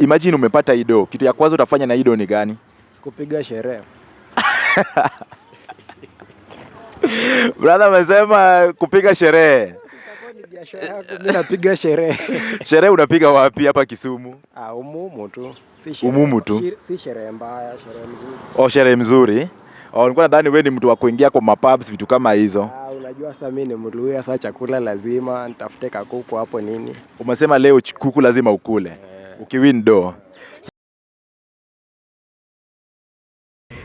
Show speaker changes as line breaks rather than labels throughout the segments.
Imagine umepata ido. Kitu ya kwanza utafanya na ido ni gani?
Sikupiga sherehe.
Brother amesema kupiga sherehe.
Sitakuwa ni biashara yako, mimi napiga sherehe.
Sherehe unapiga wapi hapa Kisumu?
Umumu tu. Si sherehe.
Umumu tu.
Si sherehe mbaya, sherehe mzuri.
Sherehe mzuri. Nilikuwa nadhani wewe ni mtu wa kuingia kwa mapubs vitu kama hizo.
Unajua sasa mimi ni Mluya, sasa chakula lazima nitafute kakuku hapo nini.
Umesema leo kuku lazima ukule. Ukiwin do.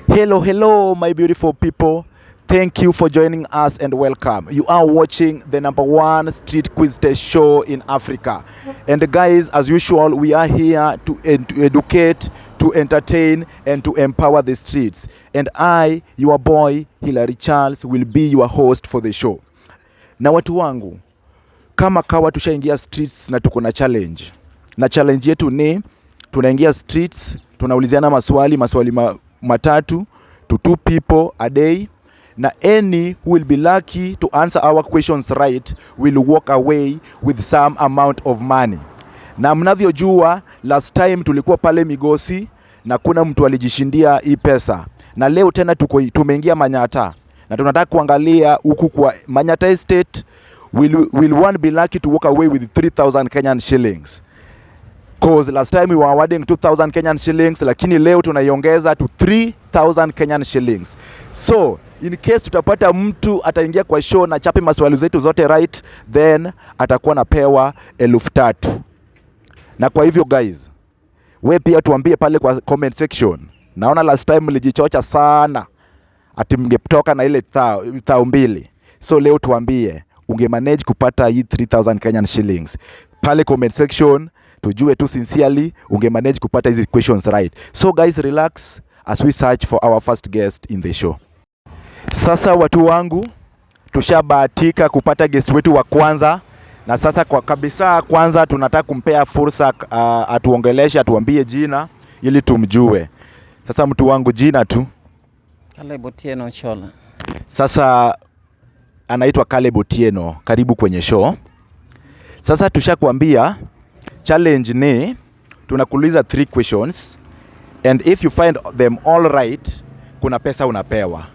Hello my beautiful people. Thank you for joining us and welcome. You are watching the #1 street quiz test show in Africa. And guys, as usual, we are here to educate, to entertain, and to empower the streets. And I, your boy, Hilary Charles, will be your host for the show. Na watu wangu, kama kawa tushaingia streets na tuko na challenge. Na challenge yetu ni, tunaingia streets, tunauliziana maswali matatu to 2 people a day. Na any who will be lucky to answer our questions right will walk away with some amount of money. Na mnavyojua, last time tulikuwa pale Migosi na kuna mtu alijishindia hii pesa. Na leo tena tumeingia Manyata. Na tunataka kuangalia huku kwa Manyata Estate, will one be lucky to walk away with 3,000 Kenyan shillings. Cause last time we were awarding 2,000 Kenyan shillings, lakini leo tunaiongeza to 3,000 Kenyan shillings. So, in case tutapata mtu ataingia kwa show na chape maswali zetu zote right, then atakuwa napewa 3,000. Na kwa hivyo guys, we pia tuambie pale kwa comment section. Naona last time mlijichocha sana ati mngetoka na ile 2,000. So leo tuambie ungemanage kupata hii 3,000 Kenyan shillings. Pale comment section tujue tu sincerely ungemanage kupata hizi questions right. So guys, relax as we search for our first guest in the show. Sasa watu wangu, tushabahatika kupata guest wetu wa kwanza. Na sasa kwa kabisa kwanza tunataka kumpea fursa atuongeleshe, atuambie jina ili tumjue. Sasa mtu wangu, jina tu.
Caleb Otieno Chola.
Sasa anaitwa Caleb Otieno. Karibu kwenye show. Sasa tushakuambia challenge ni tunakuuliza 3 questions and if you find them all right, kuna pesa unapewa.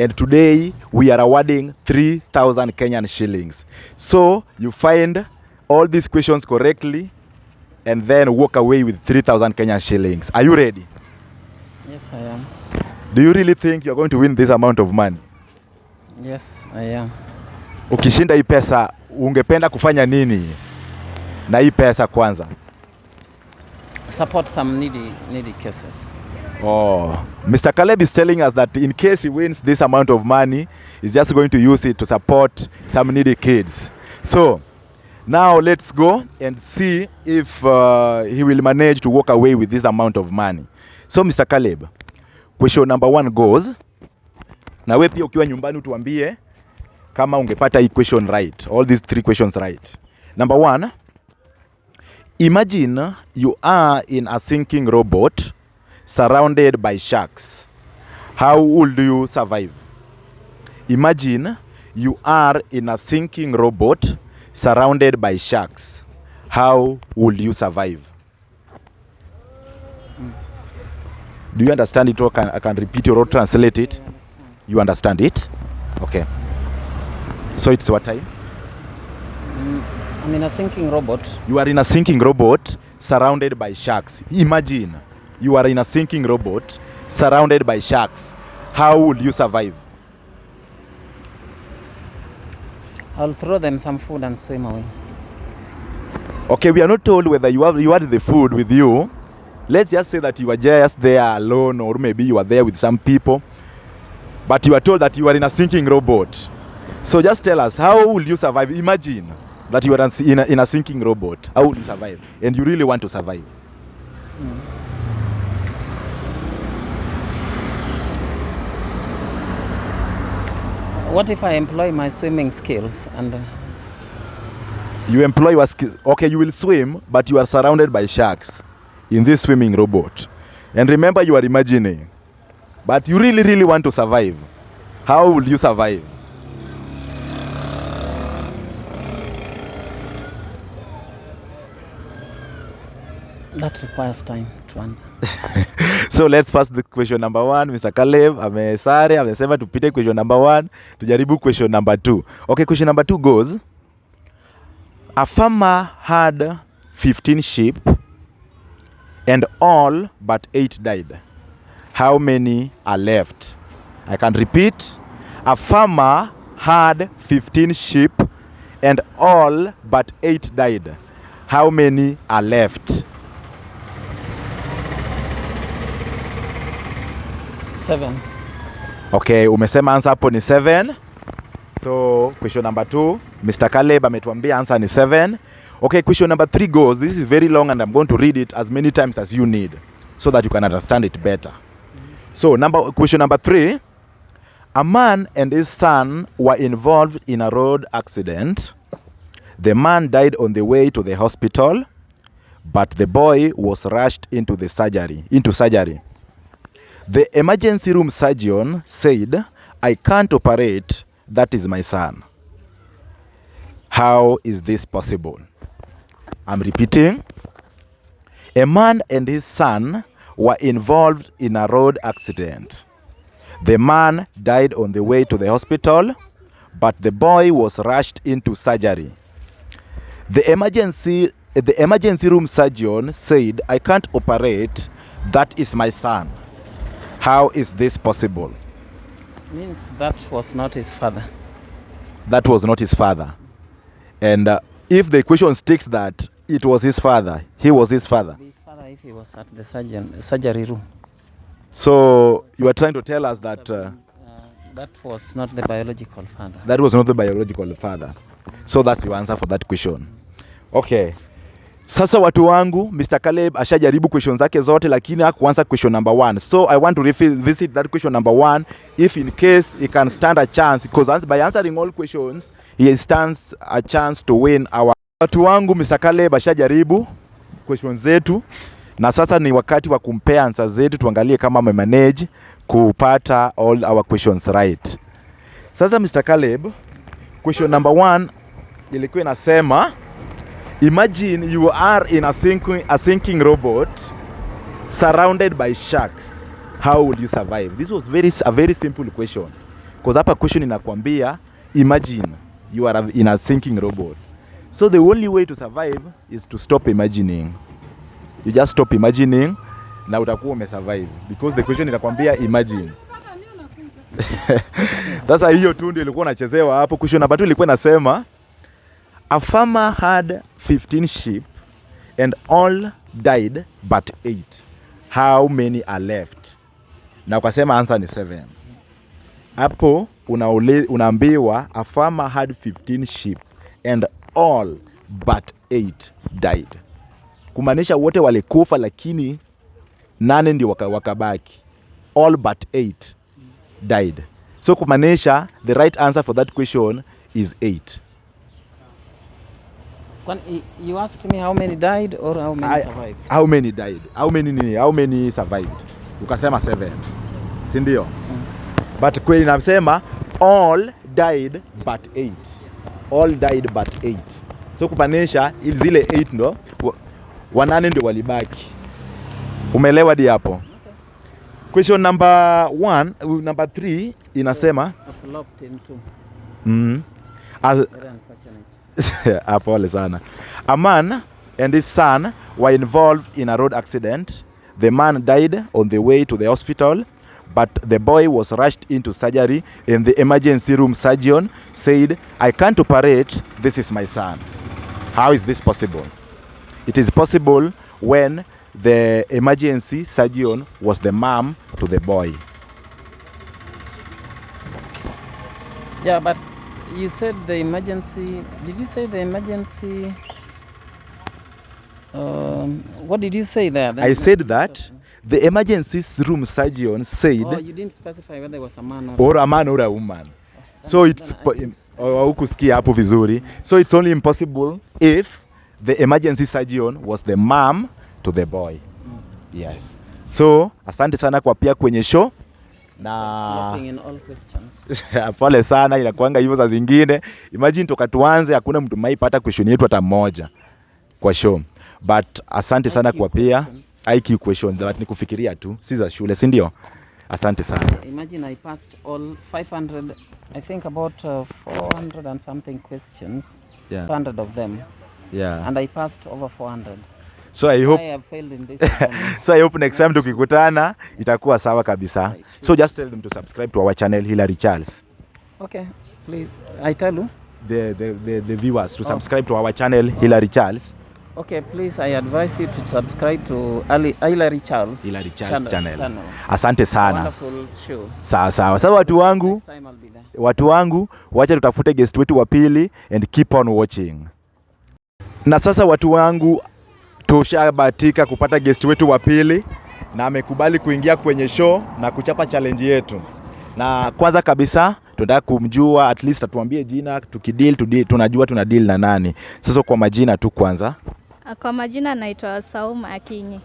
And today we are awarding 3,000 Kenyan shillings. So you find all these questions correctly and then walk away with 3,000 Kenyan shillings. Are you ready?
Yes, I am.
Do you really think you're going to win this amount of money?
Yes, I am.
Ukishinda hii pesa, ungependa kufanya nini na hii pesa kwanza?
Support some needy cases.
Mr. Caleb is telling us that in case he wins this amount of money, he's just going to use it to support some needy kids. So, now let's go and see if he will manage to walk away with this amount of money. So, Mr. Caleb, question number 1 goes, na wewe pia ukiwa nyumbani utuambie kama ungepata hii question right, all these 3 questions right. Number 1, imagine you are in a sinking robot surrounded by sharks. How would you survive? Imagine you are in a sinking robot surrounded by sharks. How would you survive? Do you understand it, or I can repeat or translate it? You understand it? Okay. So it's what time?
I'm in a sinking robot.
You are in a sinking robot surrounded by sharks. Imagine you are in a sinking robot surrounded by sharks. How would you survive?
I'll throw them some food and swim away.
Okay, we are not told whether you had the food with you. Let's just say that you were just there alone, or maybe you were there with some people, but you are told that you are in a sinking robot. So just tell us, how will you survive? Imagine that you are in a sinking robot. How will you survive? And you really want to survive.
What if I employ my swimming skills and...
You employ your skills. Okay, you will swim, but you are surrounded by sharks in this swimming robot. And remember, you are imagining. But you really, really want to survive. How will you survive?
That requires time to answer.
So let's pass the question number 1. Mr. Caleb amesema tupite question number 1, tujaribu question number 2. Okay, question number 2 goes, a farmer had 15 sheep and all but 8 died. How many are left? I can repeat. A farmer had 15 sheep and all but 8 died. How many are left?
7.
Okay, umesema answer hapo ni 7. So question number 2, Mr. Caleb ametuambia answer ni 7. Okay, question number 3 goes, this is very long and I'm going to read it as many times as you need so that you can understand it better. So question number 3, a man and his son were involved in a road accident. The man died on the way to the hospital, but the boy was rushed into surgery. The emergency room surgeon said, I can't operate, that is my son. How is this possible? I'm repeating. A man and his son were involved in a road accident. The man died on the way to the hospital, but the boy was rushed into surgery. The emergency room surgeon said, I can't operate, that is my son. How is this possible?
Means that was not his father.
That was not his father. And if the equation states that it was his father, he was his father.
His father, if he was at the surgery room.
So you are trying to tell us that
that was not the biological father.
That was not the biological father. So that's your answer for that question. Okay. Sasa watu wangu, Mr. Caleb ashajaribu questions zake zote lakini hakuanza question number 1. So I want to revisit that question number 1 if in case he can stand a chance, because by answering all questions he stands a chance to win our. Watu wangu, Mr. Caleb ashajaribu questions zetu na sasa ni wakati wa kumpea answers zetu, tuangalie kama amemanage kupata all our questions right. Sasa Mr. Caleb, question number 1 ilikuwa inasema, imagine you are in a sinking robot surrounded by sharks. How will you survive? This was a very simple question. Because hapa question inakwambia, imagine you are in a sinking robot. So the only way to survive is to stop imagining. You just stop imagining na utakuwa umesurvive. Because the question inakwambia imagine. Sasa hiyo tu ndio ilikuwa inachezewa hapo. Question number 2 ilikuwa inasema, a farmer had 15 sheep and all died but 8. How many are left? Na ukasema answer ni 7. Hapo unaambiwa a farmer had 15 sheep and all but 8 died. Kumaanisha wote walikufa lakini 8 ndio wakabaki. All but 8 died. So kumaanisha the right answer for that question is 8.
You asked me how many died or how many survived?
How many died? How many survived? Ukasema 7. Si ndio? But kweli nasema all died but 8. All died but 8. So kumaanisha zile 8 ndo 8 ndio walibaki. Umeelewa di hapo? Okay. Question number 3 inasema Apole sana. A man and his son were involved in a road accident. The man died on the way to the hospital, but the boy was rushed into surgery and the emergency room surgeon said, I can't operate, this is my son. How is this possible? It is possible when the emergency surgeon was the mom to the boy.
Yeah, but you said the emergency, did you say the emergency, what did you say there?
I said that the emergency room surgeon said...
Oh, you didn't specify whether it was a man
or a man or a woman. So it's... hukusikia hapo vizuri. So it's only impossible if the emergency surgeon was the mom to the boy. Yes. So, asante sana kwa pia kwenye show. Na
in all questions.
Pole sana, inakuanga hivyo saa zingine. Imagine toka tuanze hakuna mtu maipata question yetu hata moja kwa show. but asante sana
IQ
kwa pia
questions.
IQ question that ni kufikiria tu, si za shule, si ndio? Asante sana.
Imagine I passed all 500, I think about 400 and something questions,
Yeah.
400 of them,
Yeah.
and I passed over 400.
So I
Why
hope
I have failed in this exam?
so I hope next time tukikutana itakuwa sawa kabisa.
Right.
So just tell them to subscribe to our channel Hilary Charles.
Okay, please, I tell you.
The viewers to
Oh.
subscribe to our channel Hilary Charles.
Okay, please, I advise you to subscribe to Hilary Charles.
Hilary Charles channel.
channel.
Asante sana.
Wonderful show.
Sawa sawa. Sasa watu wangu,
Next time I'll be there.
watu wangu, wacha tutafute guest wetu wa pili and keep on watching. Na sasa watu wangu, tushabahatika kupata guest wetu wa pili na amekubali kuingia kwenye show na kuchapa challenge yetu. Na kwanza kabisa tunataka kumjua, at least atuambie jina, tukideal tunajua tuna deal na nani. Sasa kwa majina tu kwanza.
Kwa majina naitwa Saum Akinyi.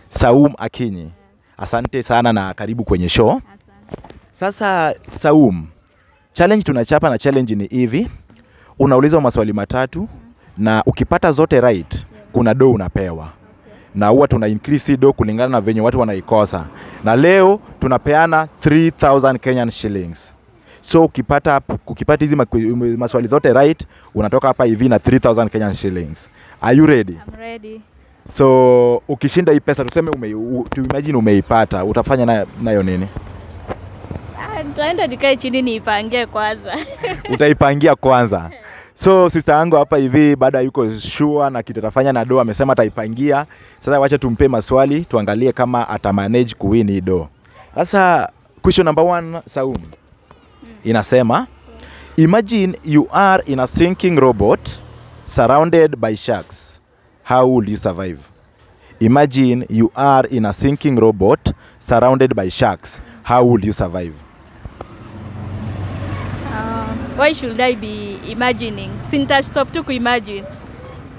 Saum Akinyi. Asante sana na karibu kwenye show.
Asante.
Sasa Saum, challenge tunachapa na challenge ni hivi. Unaulizwa maswali matatu na ukipata zote right, kuna do unapewa. Na huwa tuna increase do kulingana na venye watu wanaikosa. Na leo tunapeana 3000 Kenyan shillings. So ukipata hizi maswali zote right, unatoka hapa hivi na 3000 Kenyan shillings. Are you ready?
I'm ready.
So ukishinda hii pesa tuseme imagine umeipata, utafanya nayo nini?
Nitaenda nikae chini niipangie kwanza.
Utaipangia kwanza. So sister yangu hapa hivi baada yuko sure na kitu atafanya na do, amesema ataipangia. Sasa wacha tumpe maswali tuangalie kama atamanage kuwin hii do. Sasa question number 1 Saum. Inasema imagine you are in a sinking robot surrounded by sharks. How will you survive? Imagine you are in a sinking robot surrounded by sharks. How will you survive?
Why should I be imagining? Sinta stop tu kuimagine.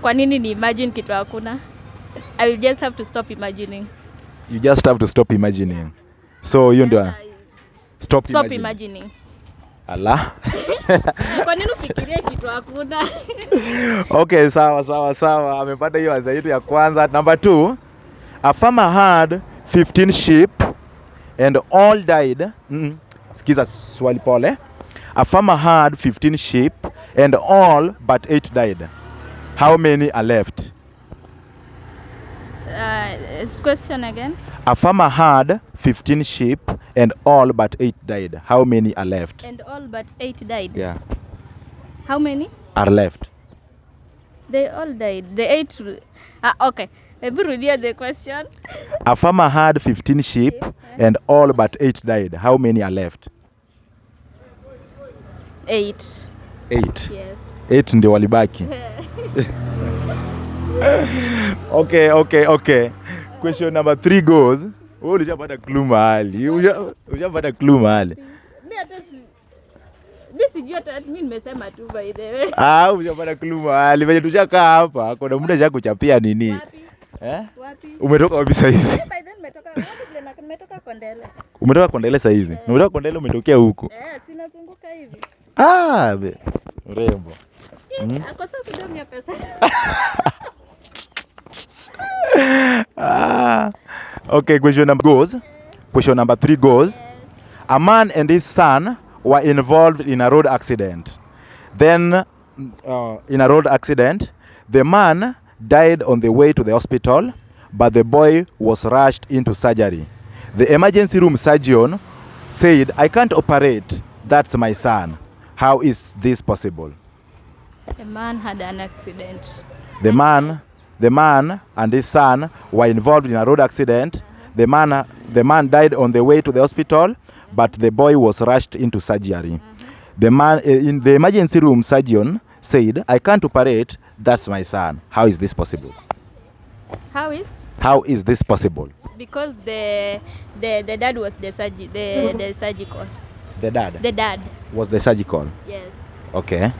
Kwa nini ni imagine kitu hakuna? I will just have to stop imagining.
You just have to stop imagining. So hiyo ndio stop
imagining.
Allah.
Kwa nini ufikirie kitu hakuna?
Okay, sawa. Amepata hiyo answer yetu ya kwanza. Number 2, a farmer had 15 sheep and all died. Sikiza swali pole. A farmer had 15 sheep and all but 8 died. How many are left?
Question again.
A farmer had 15 sheep and all but 8 died. How many are left?
And all but 8 died.
Yeah.
How many?
Are left.
They all died. The 8. Okay. Maybe read the question.
A farmer had 15 sheep and all but 8 died. How many are left?
8.
8.
Yes.
8 ndio walibaki. Okay. Question number 3 goes. Wewe ulishapata clue mahali. Ulishapata clue mahali.
Mimi hata mimi sijui hata mimi nimesema tu by the way.
Ulishapata clue mahali. Venye tushakaa hapa, kuna muda cha kuchapia nini?
Wapi? Wapi?
Umetoka wapi saa hizi?
By then nimetoka Kondele.
Umetoka Kondele saa hizi? Umetoka Kondele umetokea huko?
Sinazunguka hivi.
Mrembo.
Ako sasa kidogo ya pesa.
Okay, question number 3 goes. A man and his son were involved in a road accident. Then, in a road accident, the man died on the way to the hospital, but the boy was rushed into surgery. The emergency room surgeon said, "I can't operate. That's my son." How is this possible?
The man had an accident.
The man and his son were involved in a road accident. The man died on the way to the hospital, but the boy was rushed into surgery. The man in the emergency room surgeon said, "I can't operate. That's my son." How is this possible?
How
is this possible?
Because the dad was the surgical.
The dad
The dad.
was the surgical.
Yes.
Okay.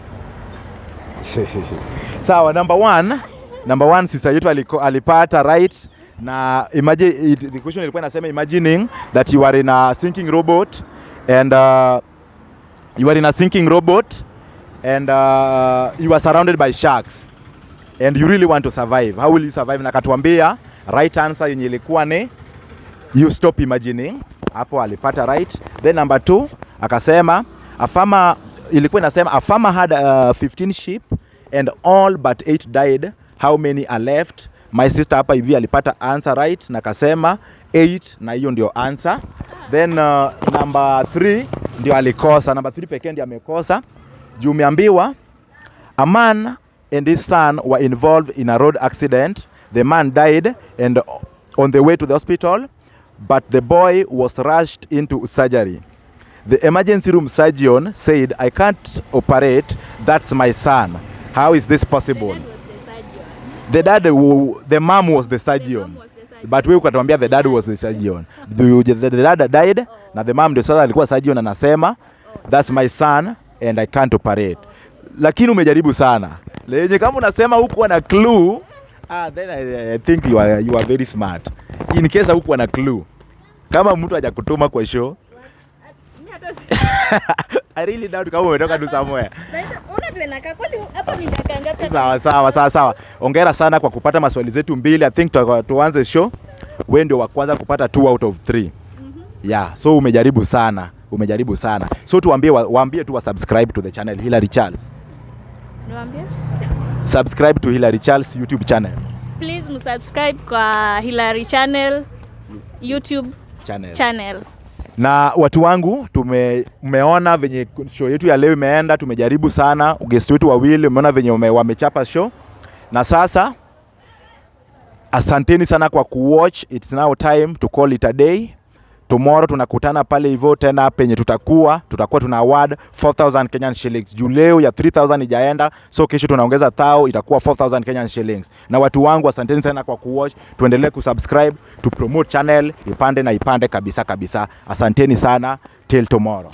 Sawa, number one sister yetu alipata right. Na imagine the question ilikuwa inasema imagining that you are in a sinking robot and you are surrounded by sharks. and you really want to survive. How will you survive? Na akatuambia right answer yenye ilikuwa ni you stop imagining. Hapo alipata right. Then number 2 akasema a farmer, ilikuwa inasema a farmer had 15 sheep and all but 8 died. How many are left? My sister hapa hivi alipata answer right na akasema 8, na hiyo ndio answer. Then number 3 ndio alikosa. Number 3 pekee ndio amekosa. Juu umeambiwa a man and his son were involved in a road accident. The man died and on the way to the hospital, but the boy was rushed into surgery. The emergency room surgeon said, I can't operate, that's my son. How is this possible? The mom was the surgeon. But we ukatuambia the dad was the surgeon. The dad died, na the mom ndio sasa alikuwa surgeon, anasema that's my son and I can't operate. Lakini umejaribu sana. Lenye kama unasema huko na clue, then I think you are very smart. In case huko na clue, kama mtu hajakutuma kwa show, I really doubt kama umetoka tu somewhere. Sawa. Ongera sana kwa kupata maswali zetu 2. I think tuanze show. Wewe ndio wa kwanza kupata 2 out of 3. Yeah, so umejaribu sana. So waambie tu wa subscribe to the channel Hilary Charles.
Niwaambie?
Subscribe to Hilary Charles YouTube channel.
Please msubscribe kwa Hilary channel YouTube channel.
Na watu wangu tumeona venye show yetu ya leo imeenda, tumejaribu sana. Guest wetu wawili umeona venye wamechapa show. Na sasa asanteni sana kwa kuwatch. It's now time to call it a day. Tomorrow tunakutana pale hivyo tena penye tutakuwa tuna award 4,000 Kenyan shillings. Juu leo ya 3,000 ijaenda, so kesho tunaongeza 1,000, itakuwa 4,000 Kenyan shillings. Na watu wangu asanteni sana kwa kuwatch. Tuendelee kusubscribe, to promote channel ipande kabisa. Asanteni sana, till tomorrow.